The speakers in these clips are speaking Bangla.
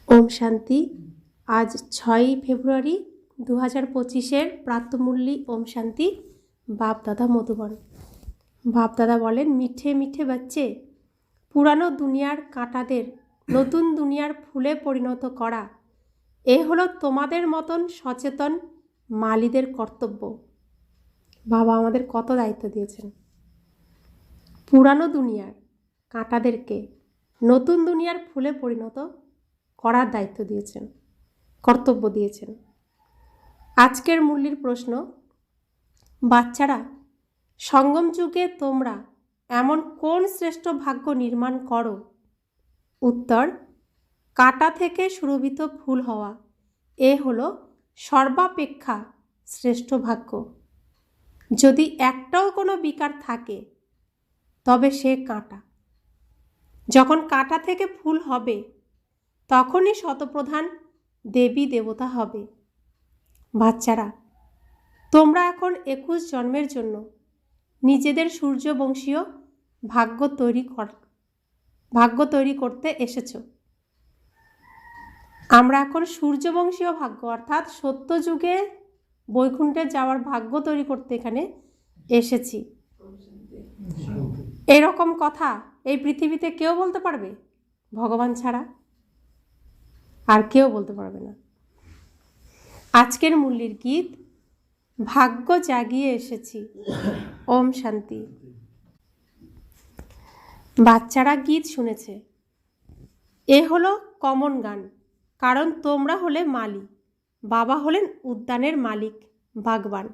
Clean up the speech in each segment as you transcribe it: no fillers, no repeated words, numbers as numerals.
ওম শান্তি। আজ 6ই ফেব্রুয়ারি 2025-এর প্রাতঃমূল্যী ওম শান্তি। বাপ দাদা মধুবন। বাপ দাদা বলেন, মিঠে মিঠে বাচ্চে, পুরানো দুনিয়ার কাঁটাদের নতুন দুনিয়ার ফুলে পরিণত করা এ হলো তোমাদের মতন সচেতন মালিদের কর্তব্য। বাবা আমাদের কত দায়িত্ব দিয়েছেন। পুরানো দুনিয়ার কাঁটাদেরকে নতুন দুনিয়ার ফুলে পরিণত করার দায়িত্ব দিয়েছেন, কর্তব্য দিয়েছেন। আজকের মূল্যের প্রশ্ন, বাচ্চারা, সঙ্গম যুগে তোমরা এমন কোন শ্রেষ্ঠ ভাগ্য নির্মাণ করো? উত্তর, কাঁটা থেকে সুরভিত ফুল হওয়া এ হলো সর্বাপেক্ষা শ্রেষ্ঠ ভাগ্য। যদি একটাও কোনো বিকার থাকে তবে সে কাঁটা। যখন কাঁটা থেকে ফুল হবে তখনই শতপ্রধান দেবী দেবতা হবে। বাচ্চারা, তোমরা এখন 21 জন্মের জন্য নিজেদের সূর্যবংশীয় ভাগ্য তৈরি করতে এসেছ। আমরা এখন সূর্যবংশীয় ভাগ্য অর্থাৎ সত্যযুগে বৈকুণ্ঠে যাওয়ার ভাগ্য তৈরি করতে এখানে এসেছি। এরকম কথা এই পৃথিবীতে কেউ বলতে পারবে? ভগবান ছাড়া আর কেউ বলতে পারবে না। আজকের মূল্যের গীত, ভাগ্য জাগিয়ে এসেছি। ওম শান্তি। বাচ্চারা গীত শুনেছে। এ হলো কমন গান, কারণ তোমরা হলে মালি, বাবা হলেন উদ্যানের মালিক, বাগবান।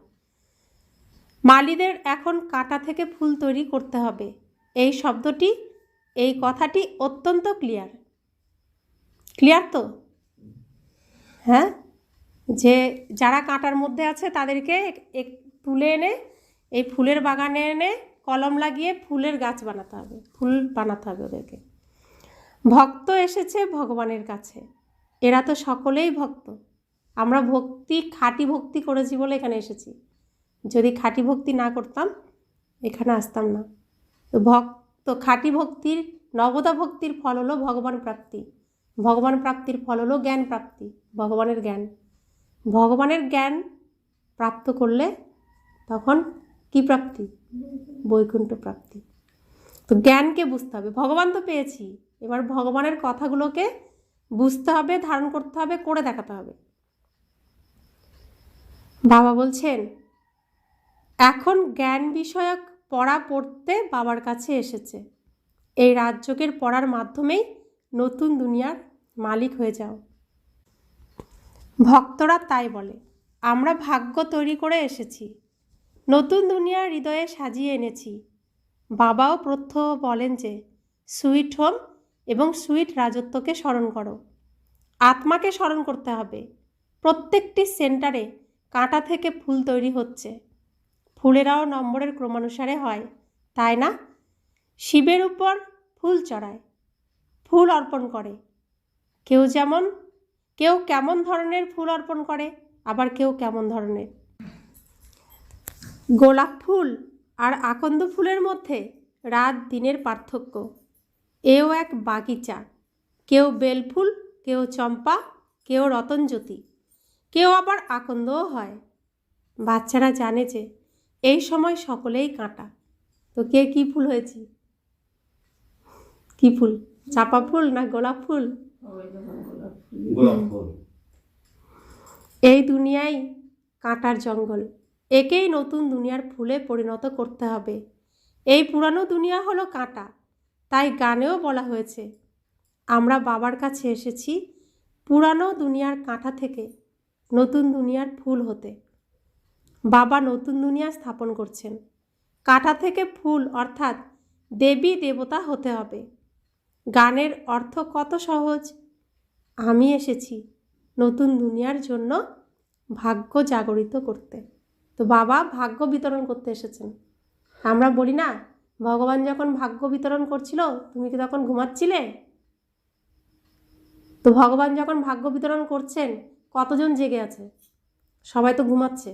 মালিদের এখন কাঁটা থেকে ফুল তৈরি করতে হবে। এই শব্দটি, এই কথাটি অত্যন্ত ক্লিয়ার। ক্লিয়ার তো? হ্যাঁ, যে যারা কাঁটার মধ্যে আছে তাদেরকে তুলে এনে এই ফুলের বাগানে এনে কলম লাগিয়ে ফুলের গাছ বানাতে হবে, ফুল বানাতে হবে ওদেরকে। ভক্ত এসেছে ভগবানের কাছে, এরা তো সকলেই ভক্ত। আমরা ভক্তি, খাঁটি ভক্তি করেছি বলে এখানে এসেছি। যদি খাঁটি ভক্তি না করতাম এখানে আসতাম না। তো ভক্ত, খাঁটি ভক্তির, নবদা ভক্তির ফল হলো ভগবান প্রাপ্তি। ভগবান প্রাপ্তির ফল হলো জ্ঞান প্রাপ্তি, ভগবানের জ্ঞান। ভগবানের জ্ঞান প্রাপ্ত করলে তখন কি প্রাপ্তি? বৈকুণ্ঠ প্রাপ্তি। তো জ্ঞানকে বুঝতে হবে। ভগবান তো পেয়েছি, এবার ভগবানের কথাগুলোকে বুঝতে হবে, ধারণ করতে হবে, করে দেখাতে হবে। বাবা বলছেন, এখন জ্ঞান বিষয়ক পড়া পড়তে বাবার কাছে এসেছে। এই রাজযোগের পড়ার মাধ্যমেই নতুন দুনিয়ার মালিক হয়ে যাও। ভক্তরা তাই বলে, আমরা ভাগ্য তৈরি করে এসেছি, নতুন দুনিয়ার হৃদয়ে সাজিয়ে এনেছি। বাবাও প্রত্যহ বলেন যে সুইট হোম এবং সুইট রাজত্বকে স্মরণ করো। আত্মাকে স্মরণ করতে হবে। প্রত্যেকটি সেন্টারে কাঁটা থেকে ফুল তৈরি হচ্ছে। ফুলেরাও নম্বরের ক্রমানুসারে হয়, তাই না? শিবের উপর ফুল চড়ায়, ফুল অর্পণ করে। কেউ কেমন ধরনের ফুল অর্পণ করে, আবার কেউ কেমন ধরনের। গোলাপ ফুল আর আকন্দ ফুলের মধ্যে রাত দিনের পার্থক্য। এও এক বাগিচা। কেউ বেলফুল, কেউ চম্পা, কেউ রতনজ্যোতি, কেউ আবার আকন্দও হয়। বাচ্চারা জানে যে এই সময় সকলেই কাঁটা। তো কে কি ফুল হয়েছি? কি ফুল? চাপা ফুল না গোলাপ ফুল? এই দুনিয়ায় কাঁটার জঙ্গল, একেই নতুন দুনিয়ার ফুলে পরিণত করতে হবে। এই পুরানো দুনিয়া হলো কাঁটা, তাই গানেও বলা হয়েছে, আমরা বাবার কাছে এসেছি পুরানো দুনিয়ার কাঁটা থেকে নতুন দুনিয়ার ফুল হতে। বাবা নতুন দুনিয়া স্থাপন করছেন। কাঁটা থেকে ফুল অর্থাৎ দেবী দেবতা হতে হবে। গানের অর্থ কত সহজ। আমি এসেছি নতুন দুনিয়ার জন্য ভাগ্য জাগরিত করতে। তো বাবা ভাগ্য বিতরণ করতে এসেছেন। আমরা বলি না, ভগবান যখন ভাগ্য বিতরণ করছিল তুমি কি তখন ঘুমাচ্ছিলে? তো ভগবান যখন ভাগ্য বিতরণ করছেন কতজন জেগে আছে? সবাই তো ঘুমাচ্ছে,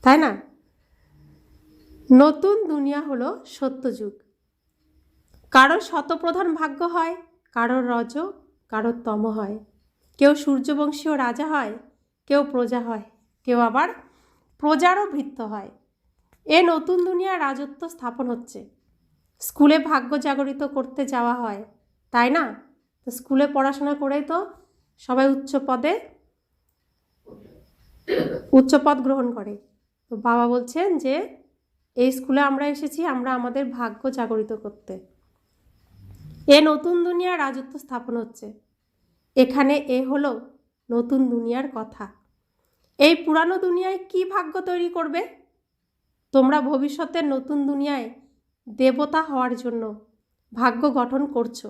তাই না? নতুন দুনিয়া হলো সত্যযুগ। কারোর শতপ্রধান ভাগ্য হয়, কারোর রজ, কারোর তম হয়, কেউ সূর্যবংশীয় রাজা হয়, কেউ প্রজা হয়, কেউ আবার প্রজারও ভৃত্য হয়। এ নতুন দুনিয়ার রাজত্ব স্থাপন হচ্ছে। স্কুলে ভাগ্য জাগরিত করতে যাওয়া হয়, তাই না? তো স্কুলে পড়াশোনা করেই তো সবাই উচ্চ পদ গ্রহণ করে। তো বাবা বলছেন যে এই স্কুলে আমরা এসেছি আমরা আমাদের ভাগ্য জাগরিত করতে। এ নতুন দুনিয়ার রাজত্ব স্থাপন হচ্ছে। এখানে এ হলো নতুন দুনিয়ার কথা। এই পুরানো দুনিয়ায় কি ভাগ্য তৈরি করবে? তোমরা ভবিষ্যতের নতুন দুনিয়ায় দেবতা হওয়ার জন্য ভাগ্য গঠন করছো,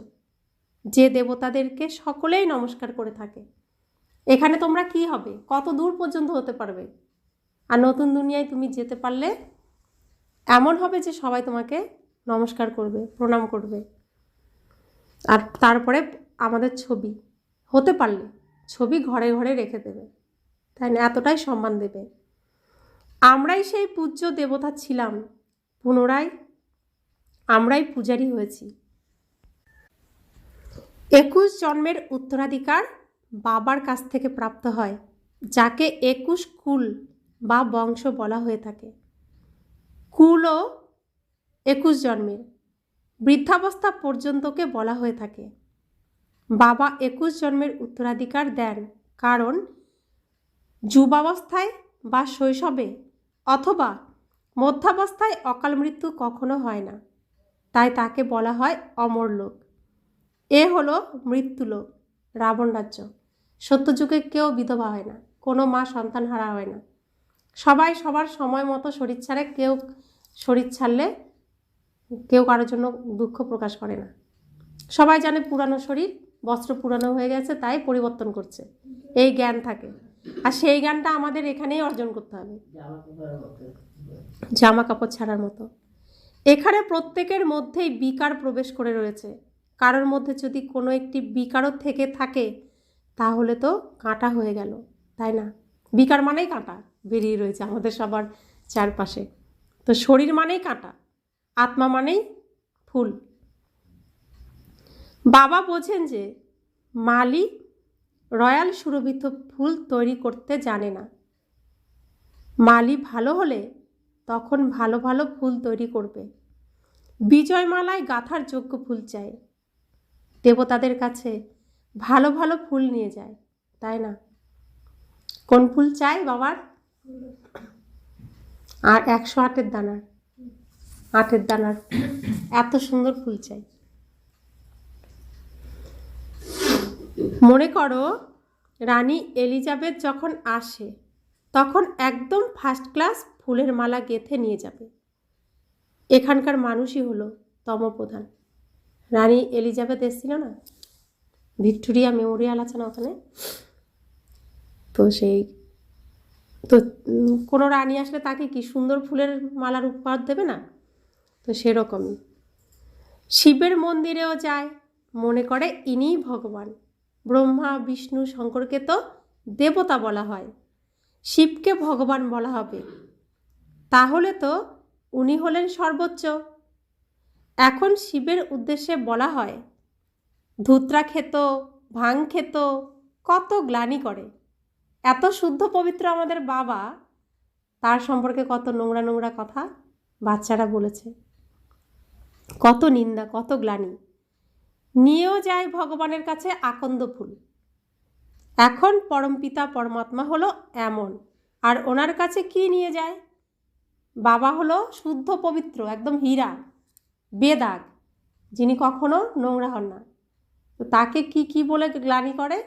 যে দেবতাদেরকে সকলেই নমস্কার করে থাকে। এখানে তোমরা কি হবে, কত দূর পর্যন্ত হতে পারবে, আর নতুন দুনিয়ায় তুমি যেতে পারলে এমন হবে যে সবাই তোমাকে নমস্কার করবে, প্রণাম করবে। আর তারপরে আমাদের ছবি হতে পারলে ছবি ঘরে ঘরে রেখে দেবে, তাই না? এতটাই সম্মান দেবে। আমরাই সেই পূজ্য দেবতা ছিলাম, পুনরায় আমরাই পূজারী হয়েছি। 21 জন্মের উত্তরাধিকার বাবার কাছ থেকে প্রাপ্ত হয়, যাকে 21 কুল বা বংশ বলা হয়ে থাকে। কুলও 21 জন্মের, বৃদ্ধাবস্থা পর্যন্তকে বলা হয়ে থাকে। বাবা 21 জন্মের উত্তরাধিকার দেন, কারণ যুবাবস্থায় বা শৈশবে অথবা মধ্যাবস্থায় অকাল মৃত্যু কখনো হয় না, তাই তাকে বলা হয় অমরলোক। এ হলো মৃত্যুলোক, রাবণ রাজ্য। সত্যযুগে কেউ বিধবা হয় না, কোনো মা সন্তান হারা হয় না। সবাই সবার সময় মতো শরীর ছাড়ে, কেউ শরীর ছাড়লে কেউ কারোর জন্য দুঃখ প্রকাশ করে না। সবাই জানে পুরানো শরীর, বস্ত্র পুরানো হয়ে গেছে, তাই পরিবর্তন করছে, এই জ্ঞান থাকে। আর সেই জ্ঞানটা আমাদের এখানেই অর্জন করতে হবে, জামা কাপড় ছাড়ার মতো। এখানে প্রত্যেকের মধ্যেই বিকার প্রবেশ করে রয়েছে। কারোর মধ্যে যদি কোনো একটি বিকারও থেকে থাকে তাহলে তো কাঁটা হয়ে গেল, তাই না? বিকার মানেই কাঁটা বেরিয়ে রয়েছে আমাদের সবার চারপাশে। তো শরীর মানেই কাঁটা, আত্মা মানেই ফুল। বাবা বোঝেন যে মালি রয়্যাল সুরভিত ফুল তৈরি করতে জানে না। মালি ভালো হলে তখন ভালো ভালো ফুল তৈরি করবে। বিজয়মালায় গাঁথার যোগ্য ফুল চাই, দেবতাদের কাছে ভালো ভালো ফুল নিয়ে যায়, তাই না? কোন ফুল চাই বাবার? আর 108-এর দানার, 8-এর দানার এত সুন্দর ফুল চাই। মনে করো রানী এলিজাবেথ যখন আসে তখন একদম ফার্স্ট ক্লাস ফুলের মালা গেঁথে নিয়ে যাবে। এখানকার মানুষই হলো তমপ্রধান। রানী এলিজাবেথ এসেছিল না, ভিক্টোরিয়া মেমোরিয়াল আছে না ওখানে, তো কোনো রানী আসলে তাকে কি সুন্দর ফুলের মালার উপহার দেবে না? তো সেরকমই শিবের মন্দিরেও যায়, মনে করে ইনিই ভগবান। ব্রহ্মা বিষ্ণু শঙ্করকে তো দেবতা বলা হয়, শিবকে ভগবান বলা হবে, তাহলে তো উনি হলেন সর্বোচ্চ। এখন শিবের উদ্দেশ্যে বলা হয় ধুত্রা খেত, ভাং খেত, কত গ্লানি করে। এত শুদ্ধ পবিত্র আমাদের বাবা, তার সম্পর্কে কত নোংরা নোংরা কথা বাচ্চারা বলেছে, কত নিন্দা, কত গ্লানি। নিয়েও যায় ভগবানের কাছে আকন্দ ফুল। এখন পরমপিতা পরমাত্মা হলো এমন, আর ওনার কাছে কি নিয়ে যায়? বাবা হলো শুদ্ধ পবিত্র, একদম হীরা, বেদাগ, যিনি কখনো নোংরা হন না। তো তাকে কি কি বলে গ্লানি করে?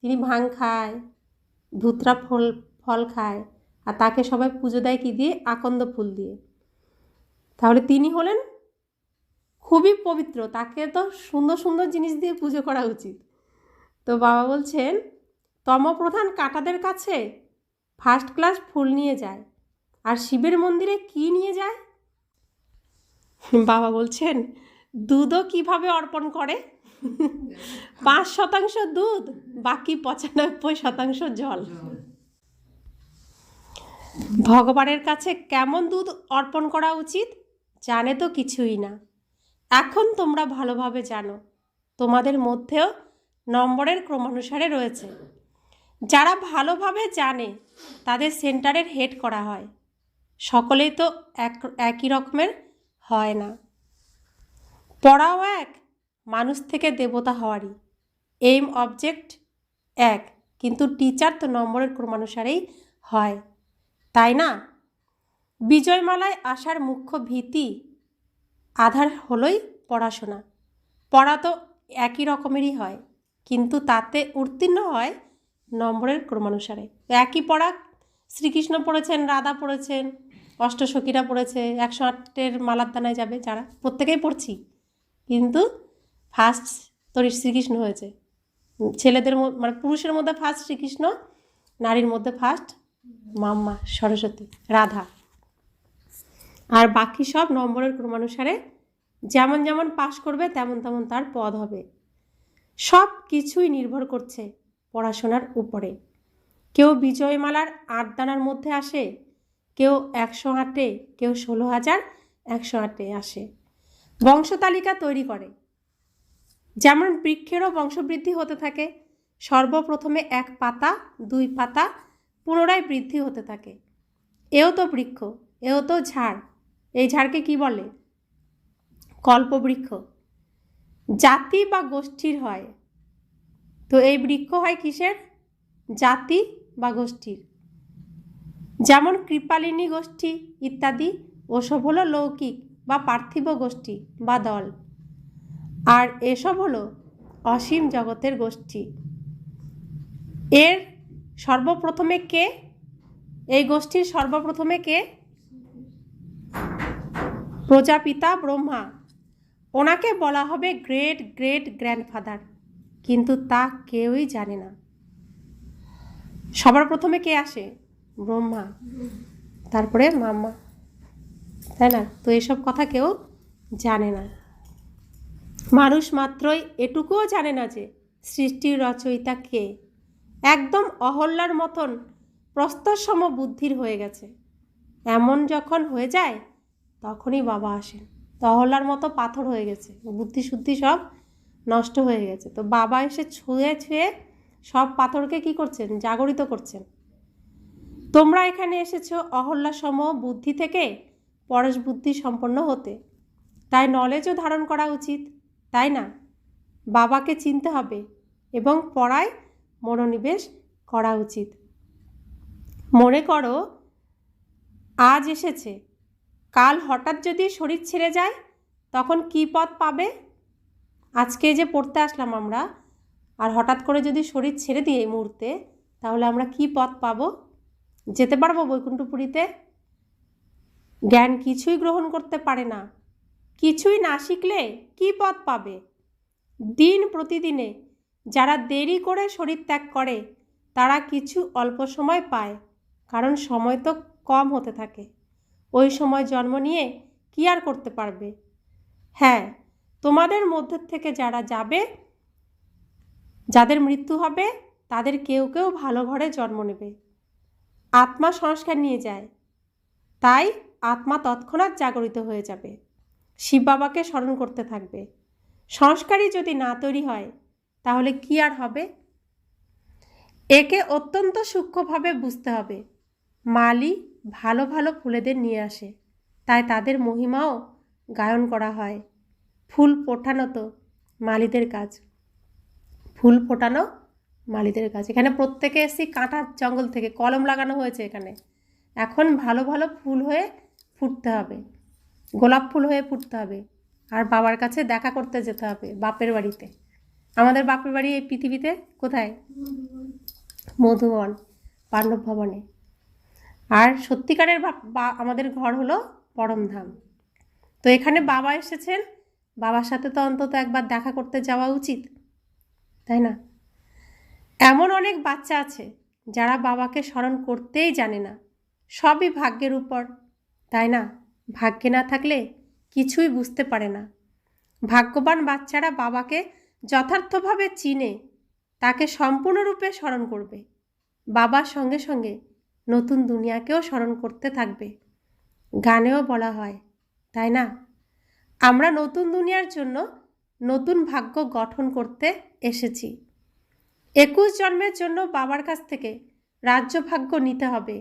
তিনি ভাং খায়, ধুত্রা ফল খায়, আর তাকে সবাই পুজো দেয় কি দিয়ে? আকন্দ ফুল দিয়ে। তাহলে তিনি হলেন খুবই পবিত্র, তাকে তো সুন্দর সুন্দর জিনিস দিয়ে পুজো করা উচিত। তো বাবা বলছেন তমপ্রধান কাঁটাদের কাছে ফার্স্ট ক্লাস ফুল নিয়ে যায়, আর শিবের মন্দিরে কি নিয়ে যায়? বাবা বলছেন দুধও কিভাবে অর্পণ করে? 5% দুধ, বাকি 95% জল। ভগবানের কাছে কেমন দুধ অর্পণ করা উচিত জানে তো কিছুই না। এখন তোমরা ভালোভাবে জানো, তোমাদের মধ্যেও নম্বরের ক্রমানুসারে রয়েছে। যারা ভালোভাবে জানে তাদের সেন্টারের হেড করা হয়। সকলেই তো একই রকমের হয় না। পড়াও এক, মানুষ থেকে দেবতা হওয়ারই। এইম অবজেক্ট এক, কিন্তু টিচার তো নম্বরের ক্রমানুসারেই হয়, তাই না? বিজয়মালায় আসার মুখ্য ভীতি আধার হলোই পড়াশোনা। পড়া তো একই রকমেরই হয়, কিন্তু তাতে উত্তীর্ণ হয় নম্বরের ক্রমানুসারে। একই পড়া শ্রীকৃষ্ণ পড়েছেন, রাধা পড়েছেন, অষ্টসখীরা পড়েছে, 108-এর মালার দানায় যাবে যারা, প্রত্যেকেই পড়ছি, কিন্তু ফার্স্ট তোর শ্রীকৃষ্ণ হয়েছে। ছেলেদের মানে পুরুষের মধ্যে ফার্স্ট শ্রীকৃষ্ণ, নারীর মধ্যে ফার্স্ট মাম্মা সরস্বতী রাধা। আর বাকি সব নম্বরের ক্রমানুসারে যেমন যেমন পাশ করবে তেমন তেমন তার পদ হবে। সব কিছুই নির্ভর করছে পড়াশোনার উপরে। কেউ বিজয়মালার 8 দানার মধ্যে আসে, কেউ 108-এ, কেউ 16,108-এ আসে। বংশতালিকা তৈরি করে। যেমন বৃক্ষেরও বংশবৃদ্ধি হতে থাকে। সর্বপ্রথমে 1 পাতা, 2 পাতা, পুনরায় বৃদ্ধি হতে থাকে। এও তো বৃক্ষ, এও তো ঝাড়। এই ঝাড়কে কি বলে? কল্পবৃক্ষ। জাতি বা গোষ্ঠীর হয়। তো এই বৃক্ষ হয় কিসের? জাতি বা গোষ্ঠীর। যেমন কৃপালিনী গোষ্ঠী ইত্যাদি। ওসব হলো লৌকিক বা পার্থিব গোষ্ঠী বা দল, আর এসব হলো অসীম জগতের গোষ্ঠী। এর সর্বপ্রথমে কে? এই গোষ্ঠীর সর্বপ্রথমে কে? প্রজাপিতা ব্রহ্মা। ওনাকে বলা হবে গ্রেট গ্রেট গ্র্যান্ডফাদার, কিন্তু তা কেউই জানে না। সবার প্রথমে কে আসে? ব্রহ্মা, তারপরে মাম্মা, তাই না? তো এসব কথা কেউ জানে না। মানুষ মাত্রই এটুকুও জানে না যে সৃষ্টির রচয়িতা কে। একদম অহল্যার মতন প্রস্তরসম বুদ্ধির হয়ে গেছে। এমন যখন হয়ে যায় তখনই বাবা আসেন। তো অহল্যার মতো পাথর হয়ে গেছে, বুদ্ধি শুদ্ধি সব নষ্ট হয়ে গেছে। তো বাবা এসে ছুঁয়ে ছুঁয়ে সব পাথরকে কি করছেন? জাগরিত করছেন। তোমরা এখানে এসেছো অহল্যাসম বুদ্ধি থেকে পরশ বুদ্ধি সম্পন্ন হতে, তাই নলেজও ধারণ করা উচিত, তাই না? বাবাকে চিনতে হবে এবং পড়ায় মনোনিবেশ করা উচিত। মনে করো আজ এসেছে, কাল হঠাৎ যদি শরীর ছেড়ে যায় তখন কি পথ পাবে? আজকে যে পড়তে আসলাম আমরা, আর হঠাৎ করে যদি শরীর ছেড়ে দিই এই মুহূর্তে, তাহলে আমরা কি পথ পাবো? যেতে পারবো বৈকুণ্ঠপুরীতে? জ্ঞান কিছুই গ্রহণ করতে পারে না। কিছুই না শিখলে কি পথ পাবে? দিন প্রতিদিনে যারা দেরি করে শরীর ত্যাগ করে তারা কিছু অল্প সময় পায়, কারণ সময় তো কম হতে থাকে। ওই সময় জন্ম নিয়ে কি আর করতে পারবে? হ্যাঁ, তোমাদের মধ্যে থেকে যারা যাবে, যাদের মৃত্যু হবে, তাদের কেউ কেউ ভালো ঘরে জন্ম নেবে। আত্মা সংস্কার নিয়ে যায়, তাই আত্মা তৎক্ষণাৎ জাগরিত হয়ে যাবে, শিব বাবাকে স্মরণ করতে থাকবে। সংস্কারই যদি না তৈরি হয় তাহলে কি আর হবে? একে অত্যন্ত সূক্ষ্মভাবে বুঝতে হবে। মালি ভালো ভালো ফুলেদের নিয়ে আসে, তাই তাদের মহিমাও গায়ন করা হয়। ফুল ফোটানো তো মালিদের কাজ, ফুল ফোটানো মালিদের কাজ। এখানে প্রত্যেকে এসে কাঁটার জঙ্গল থেকে কলম লাগানো হয়েছে এখানে। এখন ভালো ভালো ফুল হয়ে ফুটতে হবে, গোলাপ ফুল হয়ে ফুটতে হবে, আর বাবার কাছে দেখা করতে যেতে হবে বাপের বাড়িতে। আমাদের বাপের বাড়ি এই পৃথিবীতে কোথায়? মধুবন, পাণ্ডব ভবনে। আর সত্যিকারের আমাদের ঘর হলো পরমধাম। তো এখানে বাবা এসেছেন, বাবার সাথে তো অন্তত একবার দেখা করতে যাওয়া উচিত, তাই না? এমন অনেক বাচ্চা আছে যারা বাবাকে স্মরণ করতেই জানে না। সবই ভাগ্যের উপর, তাই না? ভাগ্যে না থাকলে কিছুই বুঝতে পারে না। ভাগ্যবান বাচ্চারা বাবাকে যথার্থভাবে চিনে, তাকে সম্পূর্ণরূপে স্মরণ করবে। বাবার সঙ্গে সঙ্গে নতুন দুনিয়াকেও স্মরণ করতে থাকবে। গানেও বলা হয়, তাই না? আমরা নতুন দুনিয়ার জন্য নতুন ভাগ্য গঠন করতে এসেছি। 21 জন্মের জন্য বাবার কাছ থেকে রাজ্যভাগ্য নিতে হবে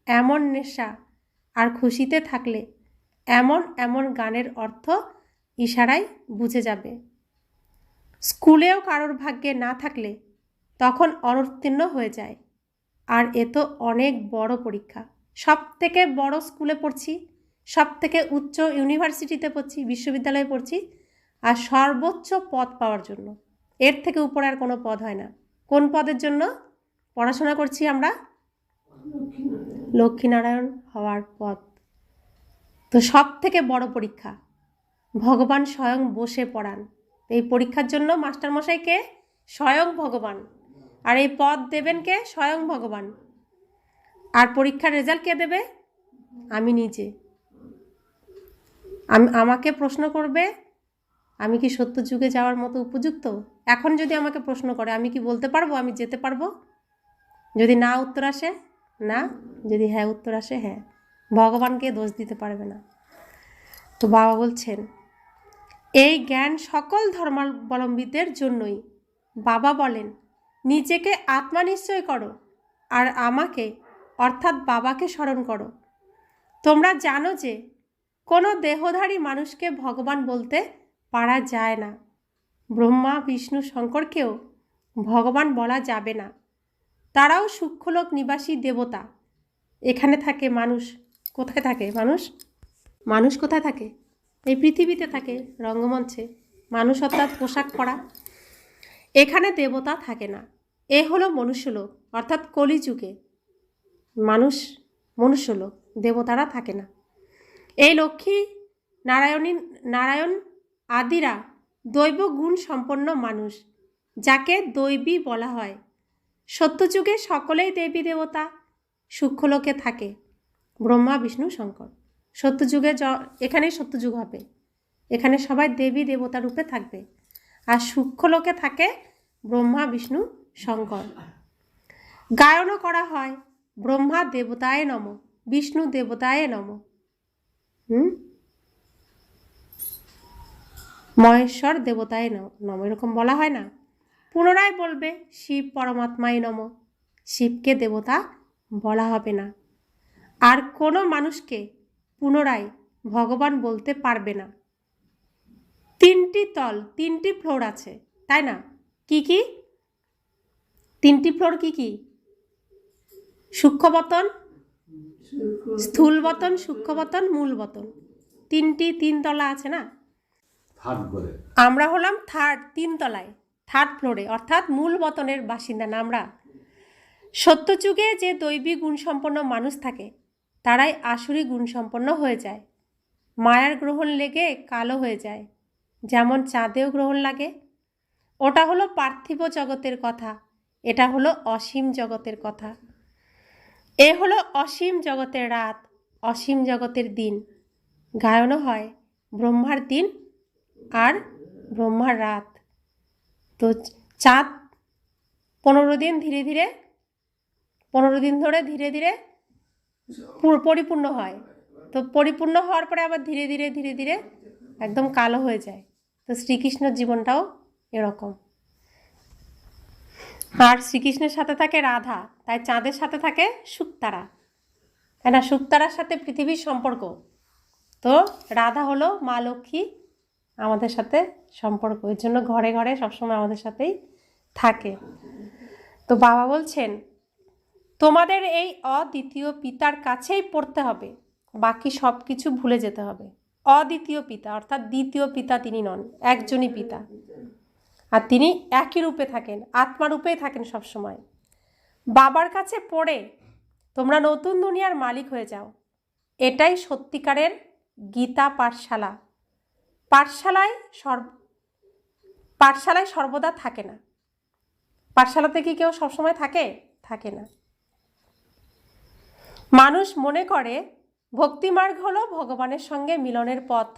এমন নেশা, আর খুশিতে থাকলে এমন এমন গানের অর্থ ইশারায় বুঝে যাবে। স্কুলেও কারোর ভাগ্যে না থাকলে তখন অনুত্তীর্ণ হয়ে যায়। আর এ তো অনেক বড় পরীক্ষা। সব থেকে বড় স্কুলে পড়ছি, সব থেকে উচ্চ ইউনিভার্সিটিতে পড়ছি, বিশ্ববিদ্যালয়ে পড়ছি, আর সর্বোচ্চ পদ পাওয়ার জন্য। এর থেকে উপরে আর কোনো পদ হয় না। কোন পদের জন্য পড়াশোনা করছি আমরা? লক্ষ্মীনারায়ণ হওয়ার পদ। তো সব থেকে বড় পরীক্ষা, ভগবান স্বয়ং বসে পড়ান। এই পরীক্ষার জন্য মাস্টারমশাই কে? স্বয়ং ভগবান। আর এই পদ দেবেন কে? স্বয়ং ভগবান। আর পরীক্ষার রেজাল্ট কে দেবে? আমি নিজে। আমাকে প্রশ্ন করবে আমি কি সত্য যুগে যাওয়ার মতো উপযুক্ত? এখন যদি আমাকে প্রশ্ন করে আমি কি বলতে পারবো আমি যেতে পারবো? যদি না উত্তর আসে না, যদি হ্যাঁ উত্তর আসে হ্যাঁ। ভগবানকে দোষ দিতে পারবে না। তো বাবা বলছেন এই জ্ঞান সকল ধর্মাবলম্বীদের জন্যই। বাবা বলেন নিজেকে আত্মা নিশ্চয় করো আর আমাকে অর্থাৎ বাবাকে স্মরণ করো। তোমরা জানো যে কোনো দেহধারী মানুষকে ভগবান বলতে পারা যায় না। ব্রহ্মা বিষ্ণু শঙ্করকেও ভগবান বলা যাবে না। তারাও সূক্ষ্মলোক নিবাসী দেবতা। এখানে থাকে মানুষ। কোথায় থাকে মানুষ? মানুষ কোথায় থাকে? এই পৃথিবীতে থাকে, রঙ্গমঞ্চে। মানুষ অর্থাৎ পোশাক পরা। এখানে দেবতা থাকে না। এ হলো মনুষ্যলোক, অর্থাৎ কলিযুগে মানুষ মনুষ্যলোক, দেবতারা থাকে না। এই লক্ষ্মী নারায়ণ আদিরা দৈব গুণ সম্পন্ন মানুষ, যাকে দৈবী বলা হয়। সত্যযুগে সকলেই দেবী দেবতা সূক্ষ্মলোকে থাকে, ব্রহ্মা বিষ্ণু শঙ্কর। সত্যযুগে এখানেই সত্যযুগ হবে, এখানে সবাই দেবী দেবতা রূপে থাকবে। আর সূক্ষ্মলোকে থাকে ব্রহ্মা বিষ্ণু শঙ্কর। গায়নও করা হয় ব্রহ্মা দেবতায় নম, বিষ্ণু দেবতায় নম, মহেশ্বর দেবতায় নম, এরকম বলা হয় না? পুনরায় বলবে শিব পরমাত্মায় নম, শিবকে দেবতা বলা হবে না। আর কোনো মানুষকে পুনরায় ভগবান বলতে পারবে না। 3টি তল, 3টি ফ্লোর আছে, তাই না? কি কি 3টি ফ্লোর? কি কি? সূক্ষ্মবতন, স্থূলবতন, সূক্ষ্মবতন, মূলবতন। 3 তলা আছে না? আমরা হলাম 3 তলায়, 3rd ফ্লোরে, অর্থাৎ মূল বতনের বাসিন্দা না আমরা। সত্যযুগে যে দৈবী গুণসম্পন্ন মানুষ থাকে তারাই আসুরি গুণসম্পন্ন হয়ে যায়। মায়ার গ্রহণ লেগে কালো হয়ে যায়, যেমন চাঁদেও গ্রহণ লাগে। ওটা হলো পার্থিব জগতের কথা, এটা হলো অসীম জগতের কথা। এ হলো অসীম জগতের রাত, অসীম জগতের দিন। গায়নও হয় ব্রহ্মার দিন আর ব্রহ্মার রাত। তো চাঁদ 15 দিন ধরে ধীরে ধীরে পরিপূর্ণ হয়। তো পরিপূর্ণ হওয়ার পরে আবার ধীরে ধীরে একদম কালো হয়ে যায়। তো শ্রীকৃষ্ণের জীবনটাও এরকম। আর শ্রীকৃষ্ণের সাথে থাকে রাধা, তাই চাঁদের সাথে থাকে শুকতারা, তাই না? শুকতারার সাথে পৃথিবীর সম্পর্ক। তো রাধা হলো মা লক্ষ্মী, আমাদের সাথে সম্পর্ক, এর জন্য ঘরে ঘরে সবসময় আমাদের সাথেই থাকে। তো বাবা বলছেন তোমাদের এই অদ্বিতীয় পিতার কাছেই পড়তে হবে, বাকি সব কিছু ভুলে যেতে হবে। অদ্বিতীয় পিতা অর্থাৎ দ্বিতীয় পিতা তিনি নন, একজনই পিতা। আর তিনি একই রূপে থাকেন, আত্মারূপেই থাকেন সবসময়। বাবার কাছে পড়ে তোমরা নতুন দুনিয়ার মালিক হয়ে যাও। এটাই সত্যিকারের গীতা পাঠশালা। পাঠশালায় সর্বদা থাকে না। পাঠশালাতে কি কেউ সবসময় থাকে না। মানুষ মনে করে ভক্তিমার্গ হলো ভগবানের সঙ্গে মিলনের পথ।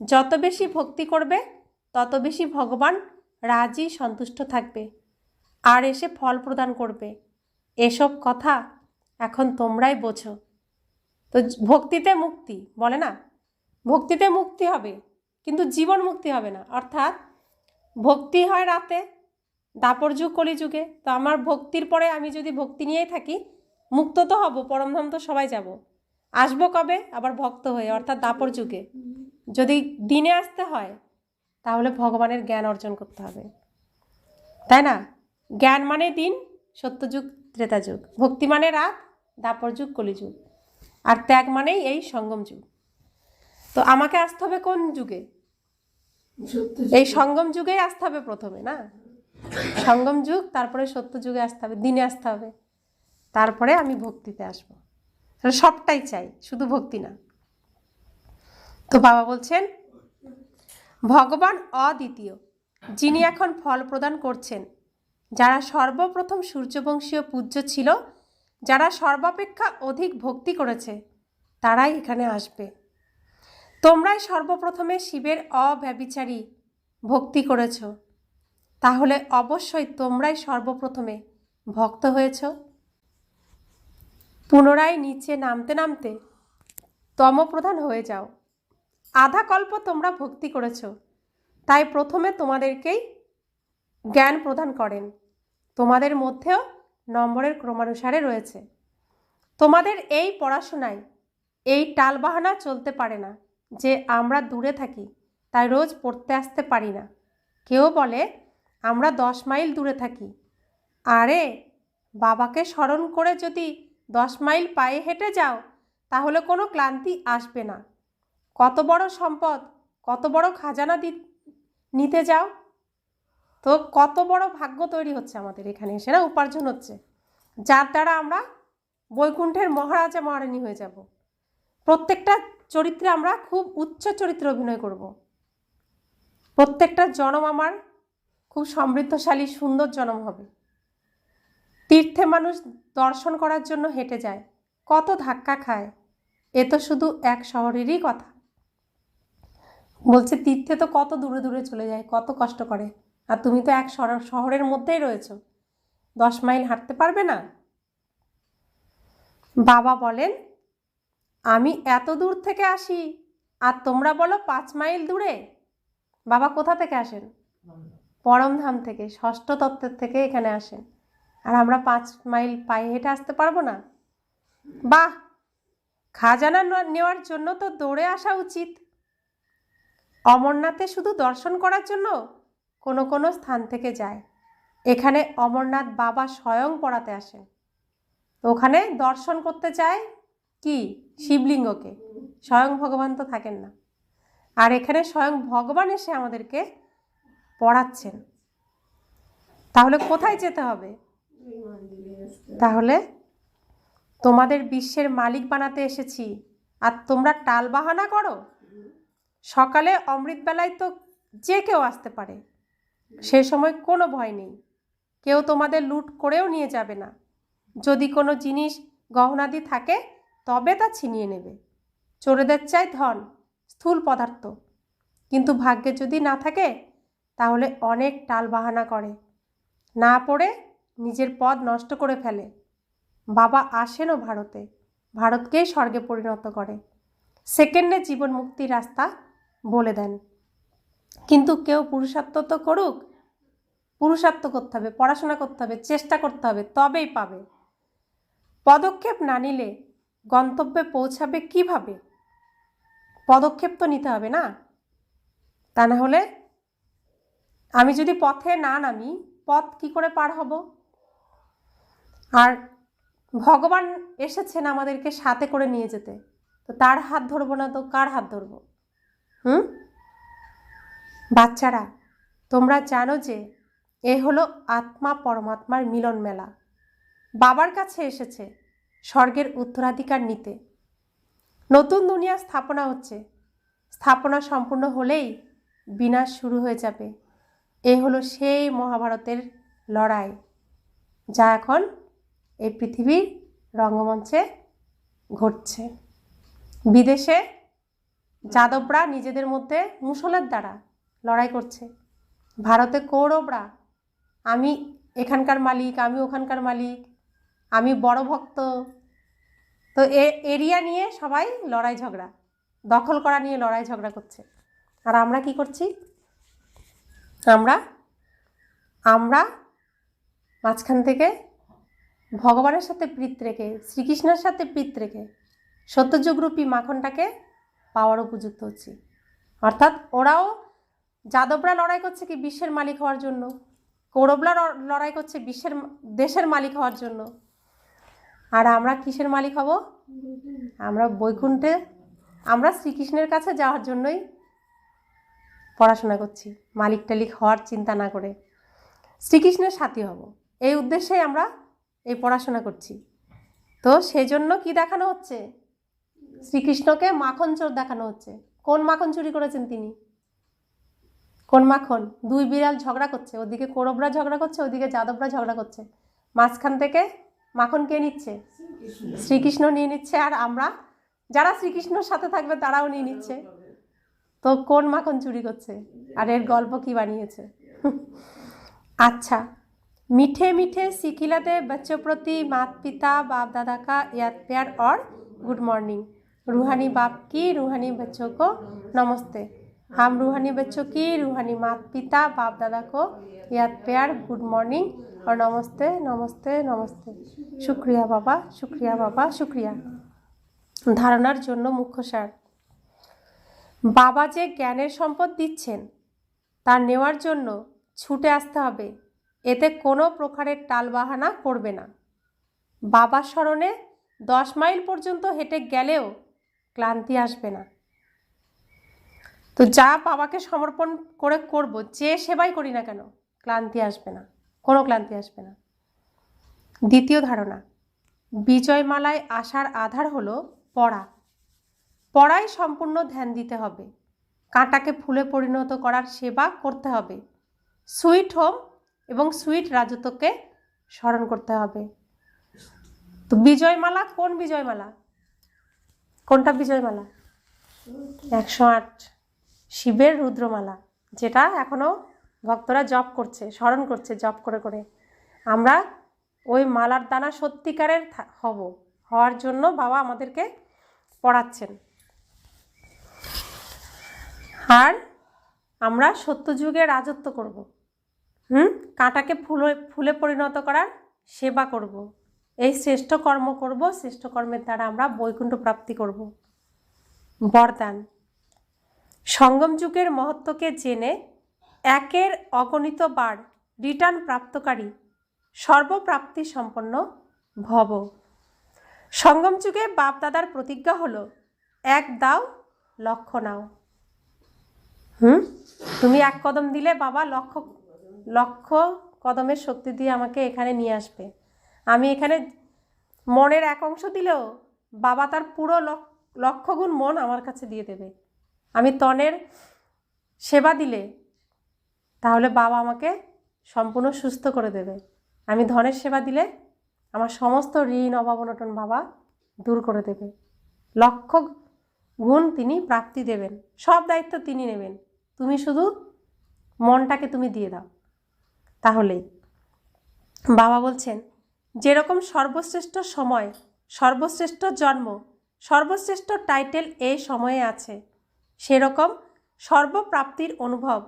যত বেশি ভক্তি করবে তত বেশি ভগবান রাজি সন্তুষ্ট থাকবে আর এসে ফল প্রদান করবে। এসব কথা এখন তোমরাই বোঝো। তো ভক্তিতে মুক্তি বলে না, ভক্তিতে মুক্তি হবে কিন্তু জীবন মুক্তি হবে না। অর্থাৎ ভক্তি হয় রাতে, দাপর যুগ কলিযুগে। তো আমার ভক্তির পরে আমি যদি ভক্তি নিয়েই থাকি, মুক্ত তো হব, পরমধাম তো সবাই যাব। আসবো কবে? আবার ভক্ত হয়ে, অর্থাৎ দাপর যুগে। যদি দিনে আসতে হয় তাহলে ভগবানের জ্ঞান অর্জন করতে হবে, তাই না? জ্ঞান মানে দিন, সত্যযুগ ত্রেতা যুগ, ভক্তি মানে রাত, দাপর যুগ কলিযুগ, আর ত্যাগ মানেই এই সঙ্গম যুগ। তো আমাকে আসতে হবে কোন যুগে? এই সঙ্গম যুগেই আসতে হবে প্রথমে, না? সঙ্গম যুগ, তারপরে সত্য যুগে আসতে হবে, দিনে আসতে হবে, তারপরে আমি ভক্তিতে আসবো। সবটাই চাই, শুধু ভক্তি না। তো বাবা বলছেন ভগবান অদ্বিতীয়, যিনি এখন ফল প্রদান করছেন। যারা সর্বপ্রথম সূর্যবংশীয় পূজ্য ছিল, যারা সর্বাপেক্ষা অধিক ভক্তি করেছে, তারাই এখানে আসবে। তোমরাই সর্বপ্রথমে শিবের অব্যভিচারী ভক্তি করেছ, তাহলে অবশ্যই তোমরাই সর্বপ্রথমে ভক্ত হয়েছ। পুনরায় নিচে নামতে নামতে তমপ্রধান হয়ে যাও। আধা কল্প তোমরা ভক্তি করেছ, তাই প্রথমে তোমাদেরকেই জ্ঞান প্রদান করেন। তোমাদের মধ্যেও নম্বরের ক্রমানুসারে রয়েছে। তোমাদের এই পড়াশোনায় এই টালবাহানা চলতে পারে না যে আমরা দূরে থাকি তাই রোজ পড়তে আসতে পারি না। কেউ বলে আমরা 10 মাইল দূরে থাকি। আরে বাবাকে স্মরণ করে যদি 10 মাইল পায়ে হেঁটে যাও তাহলে কোনো ক্লান্তি আসবে না। কত বড় সম্পদ, কত বড় খাজানা নিতে যাও। তো কত বড় ভাগ্য তৈরি হচ্ছে আমাদের এখানে এসে, না? উপার্জন হচ্ছে, যার দ্বারা আমরা বৈকুণ্ঠের মহারাজা মহারানী হয়ে যাব। প্রত্যেকটা চরিত্রে আমরা খুব উচ্চ চরিত্রে অভিনয় করব। প্রত্যেকটা জনম আমার খুব সমৃদ্ধশালী সুন্দর জনম হবে। তীর্থে মানুষ দর্শন করার জন্য হেঁটে যায়, কত ধাক্কা খায়। এ তো শুধু এক শহরেরই কথা। বলছে তীর্থে তো কত দূরে দূরে চলে যায়, কত কষ্ট করে, আর তুমি তো এক শহরের মধ্যেই রয়েছো, 10 মাইল হাঁটতে পারবে না? বাবা বলেন আমি এত দূর থেকে আসি আর তোমরা বলো 5 মাইল দূরে। বাবা কোথা থেকে আসেন? পরমধাম থেকে, ষষ্ঠ তত্ত্বের থেকে এখানে আসেন, আর আমরা 5 মাইল পায়ে হেঁটে আসতে পারবো না? বাহ, খাজানা নেওয়ার জন্য তো দৌড়ে আসা উচিত। অমরনাথে শুধু দর্শন করার জন্য কোনো কোনো স্থান থেকে যায়। এখানে অমরনাথ বাবা স্বয়ং পড়াতে আসেন। ওখানে দর্শন করতে চায় কি? শিবলিঙ্গকে। স্বয়ং ভগবান তো থাকেন না, আর এখানে স্বয়ং ভগবান এসে আমাদেরকে পড়াচ্ছেন। তাহলে কোথায় যেতে হবে? তাহলে তোমাদের বিশ্বের মালিক বানাতে এসেছি, আর তোমরা টাল বাহানা করো। সকালে অমৃতবেলায় তো যে কেউ আসতে পারে, সে সময় কোনো ভয় নেই। কেউ তোমাদের লুট করেও নিয়ে যাবে না। যদি কোনো জিনিস গহনাদি থাকে তবে তা ছিনিয়ে নেবে। চোরেদের চাই ধন, স্থূল পদার্থ, কিন্তু ভাগ্যে যদি না থাকে তাহলে অনেক টাল বাহানা করে, না পড়ে নিজের পদ নষ্ট করে ফেলে। বাবা আসেনও ভারতে, ভারতকেই স্বর্গে পরিণত করে, সেকেন্ডে জীবন মুক্তির রাস্তা বলে দেন। কিন্তু কেউ পুরুষার্থ তো করুক। পুরুষার্থ করতে হবে, পড়াশোনা করতে হবে, চেষ্টা করতে হবে, তবেই পাবে। পদক্ষেপ না নিলে গন্তব্যে পৌঁছাবে কিভাবে? পদক্ষেপ তো নিতে হবে, না? তা না হলে আমি যদি পথে না নামি, পথ কি করে পার হব? আর ভগবান এসেছেন আমাদেরকে সাথে করে নিয়ে যেতে, তো তার হাত ধরবো না তো কার হাত ধরবো? বাচ্চারা, তোমরা জানো যে এ হলো আত্মা পরমাত্মার মিলন মেলা। বাবার কাছে এসেছে স্বর্গের উত্তরাধিকার নিতে। নতুন দুনিয়া স্থাপনা হচ্ছে, স্থাপনা সম্পূর্ণ হলেই বিনাশ শুরু হয়ে যাবে। এ হলো সেই মহাভারতের লড়াই, যা এখন এই পৃথিবীর রঙ্গমঞ্চে ঘটছে। বিদেশে যাদবরা নিজেদের মধ্যে মুসলের দ্বারা লড়াই করছে, ভারতে কৌরবরা আমি এখানকার মালিক, আমি ওখানকার মালিক, আমি বড় ভক্ত। তো এরিয়া নিয়ে সবাই লড়াই ঝগড়া, দখল করা নিয়ে লড়াই ঝগড়া করছে। আর আমরা কি করছি? আমরা মাঝখান থেকে ভগবানের সাথে প্রীত রেখে, শ্রীকৃষ্ণের সাথে প্রীত রেখে সত্যযুগরূপী মাখনটাকে পাওয়ার উপযুক্ত হচ্ছি। অর্থাৎ ওরাও, যাদবরা লড়াই করছে কি বিশ্বের মালিক হওয়ার জন্য, কৌরবরা লড়াই করছে দেশের মালিক হওয়ার জন্য। আর আমরা কিসের মালিক হব? আমরা বৈকুণ্ঠে, আমরা শ্রীকৃষ্ণের কাছে যাওয়ার জন্যই পড়াশোনা করছি, মালিক টালিক হওয়ার চিন্তা না করে শ্রীকৃষ্ণের সাথী হব, এই উদ্দেশ্যেই আমরা এই পড়াশোনা করছি। তো সেই জন্য কি দেখানো হচ্ছে? শ্রীকৃষ্ণকে মাখন চোর দেখানো হচ্ছে। কোন মাখন চুরি করেছেন তিনি? কোন মাখন? দুই বিড়াল ঝগড়া করছে, ওদিকে কৌরবরা ঝগড়া করছে, ওদিকে যাদবরা ঝগড়া করছে। মাঝখান থেকে মাখন কে নিচ্ছে? শ্রীকৃষ্ণ নিয়ে নিচ্ছে। আর আমরা যারা শ্রীকৃষ্ণর সাথে থাকবে তারাও নিয়ে নিচ্ছে। তো কোন মাখন চুরি করছে? আর এর গল্প কি বানিয়েছে? अच्छा, मीठे मीठे सिखिलाते बच्चों प्रति माता पिता बाप दादा का याद प्यार और गुड मॉर्निंग। रूहानी बाप की रूहानी बच्चों को नमस्ते। हम रूहानी बच्चों की रूहानी माता पिता बाप दादा को याद प्यार गुड मॉर्निंग और नमस्ते नमस्ते नमस्ते। शुक्रिया बाबा, शुक्रिया बाबा, शुक्रिया। धारणार जन्य मुख्य सार, बाबा जे ज्ञानेर सम्पद दिच्छेन ता नेওয়ার জন্য ছুটে আসতে হবে, এতে কোনো প্রকারের টালবাহানা করবে না। বাবার স্মরণে 10 মাইল পর্যন্ত হেঁটে গেলেও ক্লান্তি আসবে না। তো যা বাবাকে সমর্পণ করে করব, যে সেবাই করি না কেন ক্লান্তি আসবে না, কোনো ক্লান্তি আসবে না। দ্বিতীয় ধারণা, বিজয়মালায় আসার আধার হলো পড়া। পড়ায় সম্পূর্ণ ধ্যান দিতে হবে, কাঁটাকে ফুলে পরিণত করার সেবা করতে হবে, সুইট হোম এবং সুইট রাজত্বকে স্মরণ করতে হবে। তো বিজয়মালা কোন বিজয়মালা? কোনটা বিজয়মালা? 108 শিবের রুদ্রমালা, যেটা এখনও ভক্তরা জপ করছে, স্মরণ করছে জপ করে করে। আমরা ওই মালার দানা সত্যিকারের হওয়ার জন্য বাবা আমাদেরকে পড়াচ্ছেন। আর আমরা সত্যযুগে রাজত্ব করব, কাঁটাকে ফুলে পরিণত করার সেবা করব, এই শ্রেষ্ঠ কর্ম করব, শ্রেষ্ঠ কর্মের দ্বারা আমরা বৈকুণ্ঠ প্রাপ্তি করব। বরদান, সঙ্গম যুগের মহত্বকে জেনে একের অগণিত বার রিটার্ন প্রাপ্তকারী সর্বপ্রাপ্তি সম্পন্ন ভব। সঙ্গম যুগে বাপদাদার প্রতিজ্ঞা হলো, এক দাও লক্ষ নাও। তুমি এক কদম দিলে বাবা লক্ষ লক্ষ কদমের শক্তি দিয়ে আমাকে এখানে নিয়ে আসবে। আমি এখানে মনের এক অংশ দিলেও বাবা তার পুরো লক্ষ গুণ মন আমার কাছে দিয়ে দেবে। আমি তনের সেবা দিলে তাহলে বাবা আমাকে সম্পূর্ণ সুস্থ করে দেবে। আমি ধনের সেবা দিলে আমার সমস্ত ঋণ অভাব অনটন বাবা দূর করে দেবে। লক্ষ গুণ তিনি প্রাপ্তি দেবেন, সব দায়িত্ব তিনি নেবেন, তুমি শুধু মনটাকে তুমি দিয়ে দাও। তাহলেই বাবা বলছেন, যেরকম সর্বশ্রেষ্ঠ সময়, সর্বশ্রেষ্ঠ জন্ম, সর্বশ্রেষ্ঠ টাইটেল এই সময়ে আছে, সেরকম সর্বপ্রাপ্তির অনুভব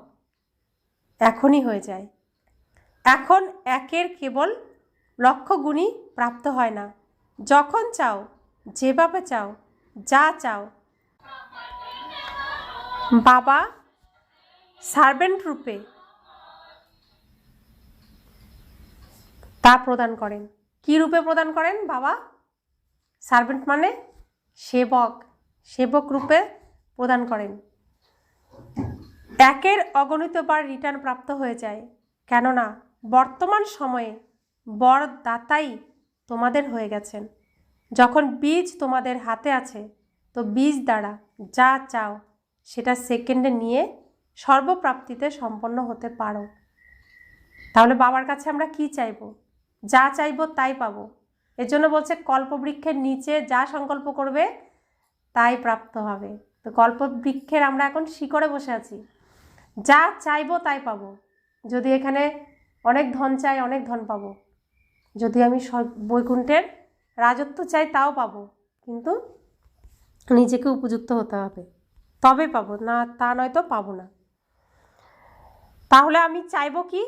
এখনই হয়ে যায়। এখন একের কেবল লক্ষ গুণই প্রাপ্ত হয় না। যখন চাও, যেভাবে চাও, যা চাও, বাবা সার্ভেন্ট রূপে তা প্রদান করেন। কি রূপে প্রদান করেন বাবা? সার্ভেন্ট মানে সেবক, সেবক রূপে প্রদান করেন। একের অগণিত বার রিটার্ন প্রাপ্ত হয়ে যায়, কেননা বর্তমান সময়ে বরদাতাই তোমাদের হয়ে গেছেন। যখন বীজ তোমাদের হাতে আছে, তো বীজ দ্বারা যা চাও সেটা সেকেন্ডে নিয়ে সর্বপ্রাপ্তিতে সম্পন্ন হতে পারো। তাহলে বাবার কাছে আমরা কি চাইবো? যা চাইবো তাই পাবো। এর জন্য বলছে কল্পবৃক্ষের নিচে যা সংকল্প করবে তাই প্রাপ্ত হবে। তো কল্পবৃক্ষের আমরা এখন শিকড়ে বসে আছি, যা চাইবো তাই পাবো। যদি এখানে অনেক ধন চাই, অনেক ধন পাবো। যদি আমি বৈকুণ্ঠের রাজত্ব চাই তাও পাবো, কিন্তু নিজেকে উপযুক্ত হতে হবে, তবে পাবো, না তা নয়তো পাবো না। তাহলে আমি চাইবো কি?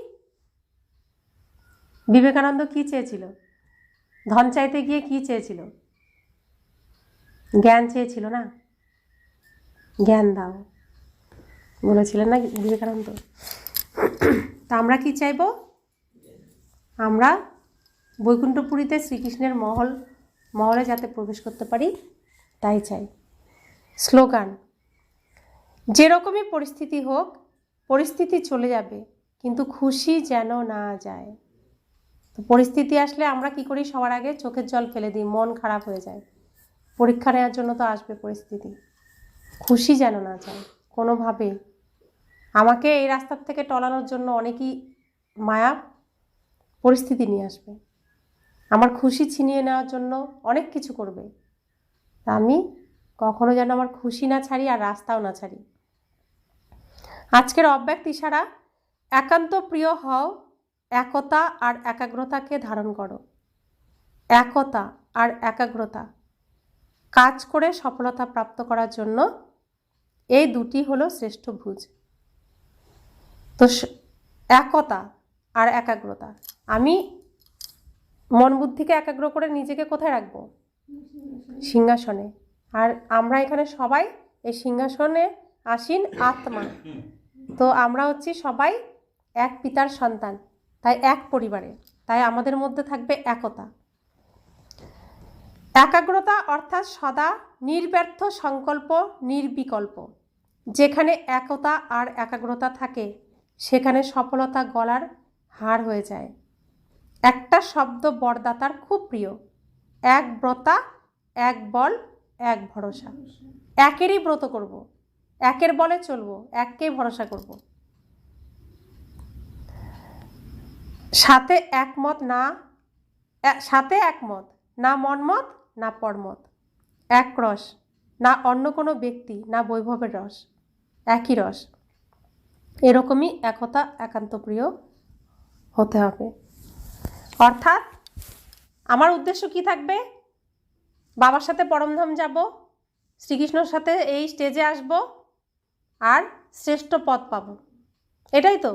বিবেকানন্দ কি চেয়েছিল? ধন চাইতে গিয়ে কি চেয়েছিল? জ্ঞান চেয়েছিল না? জ্ঞান দাও বলেছিলেন না বিবেকানন্দ? তা আমরা কি চাইব? আমরা বৈকুণ্ঠপুরীতে শ্রীকৃষ্ণের মহলে যাতে প্রবেশ করতে পারি তাই চাই। স্লোগান: যেরকমই পরিস্থিতি হোক, পরিস্থিতি চলে যাবে, কিন্তু খুশি যেন না যায়। তো পরিস্থিতি আসলে আমরা কি করি? সবার আগে চোখের জল ফেলে দিই, মন খারাপ হয়ে যায়। পরীক্ষা নেওয়ার জন্য তো আসবে পরিস্থিতি, খুশি যেন না যায় কোনোভাবে। আমাকে এই রাস্তার থেকে টলানোর জন্য অনেকই মায়া পরিস্থিতি নিয়ে আসবে, আমার খুশি ছিনিয়ে নেওয়ার জন্য অনেক কিছু করবে। আমি কখনো যেন আমার খুশি না ছাড়ি আর রাস্তাও না ছাড়ি। আজকের অব্যক্ত ইশারা: একান্ত প্রিয় হও, একতা আর একাগ্রতাকে ধারণ করো। একতা আর একাগ্রতা, কাজ করে সফলতা প্রাপ্ত করার জন্য এই দুটি হলো শ্রেষ্ঠ ভুজ। তো একতা আর একাগ্রতা, আমি মন বুদ্ধিকে একাগ্র করে নিজেকে কোথায় রাখবো? সিংহাসনে। আর আমরা এখানে সবাই এই সিংহাসনে আসীন আত্মা। তো আমরা হচ্ছি সবাই এক পিতার সন্তান, তাই এক পরিবারে, তাই আমাদের মধ্যে থাকবে একতা। একাগ্রতা অর্থাৎ সদা নির্ব্যর্থ সংকল্প, নির্বিকল্প। যেখানে একতা আর একাগ্রতা থাকে সেখানে সফলতা গলার হার হয়ে যায়। একটা শব্দ বরদাতার খুব প্রিয়: এক ব্রতা, এক বল, এক ভরসা। একেরই ব্রত করব, একের বলে চলবো, এককেই ভরসা করব। সাথে একমত না মনমত না পরমত। এক রস, না অন্য কোনো ব্যক্তি, না বৈভবের রস, একই রস। এরকমই একতা একান্ত প্রিয় হতে হবে। অর্থাৎ আমার উদ্দেশ্য কি থাকবে? বাবার সাথে পরমধাম যাব, শ্রীকৃষ্ণর সাথে এই স্টেজে আসব, আর শ্রেষ্ঠ পদ পাবো, এটাই তো।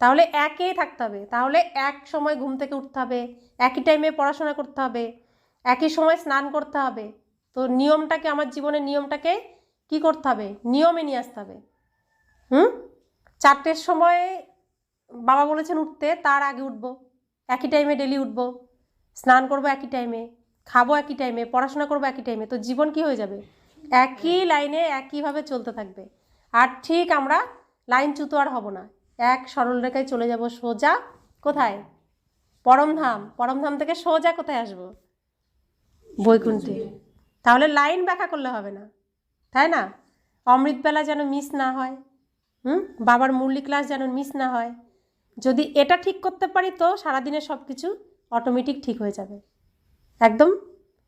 তাহলে একেই থাকতে হবে, তাহলে এক সময় ঘুম থেকে উঠতে হবে, একই টাইমে পড়াশোনা করতে হবে, একই সময় স্নান করতে হবে। তো নিয়মটাকে, আমার জীবনের নিয়মটাকে কি করতে হবে? নিয়মে নিয়ে আসতে হবে। 4টের সময় বাবা বলেছেন উঠতে, তার আগে উঠবো, একই টাইমে ডেলি উঠবো, স্নান করবো একই টাইমে, খাবো একই টাইমে, পড়াশোনা করবো একই টাইমে। তো জীবন কি হয়ে যাবে? একই লাইনে একইভাবে চলতে থাকবে। আর ঠিক আমরা লাইনচ্যুত আর হব না, এক সরল রেখায় চলে যাব সোজা। কোথায়? পরমধাম। পরমধাম থেকে সোজা কোথায় আসবো? বৈকুণ্ঠে। তাহলে লাইন ব্যাখ্যা করলে হবে না, তাই না? অমৃতবেলা যেন মিস না হয়, বাবার মুরলি ক্লাস যেন মিস না হয়। যদি এটা ঠিক করতে পারি তো সারাদিনের সব কিছু অটোমেটিক ঠিক হয়ে যাবে। একদম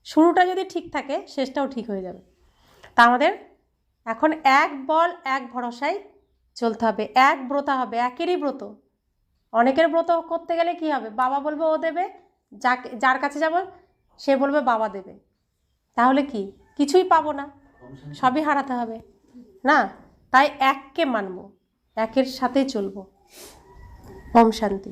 শুরুটা যদি ঠিক থাকে শেষটাও ঠিক হয়ে যাবে। তা আমাদের এখন এক বল এক ভরসায় চলতে হবে, এক ব্রত হবে, একেরই ব্রত। অনেকের ব্রত করতে গেলে কি হবে? বাবা বলবে ও দেবে, যার কাছে যাব সে বলবে বাবা দেবে। তাহলে কি কিছুই পাবো না, সবই হারাতে হবে না? তাই এককে মানব, একের সাথেই চলবো। ওম শান্তি।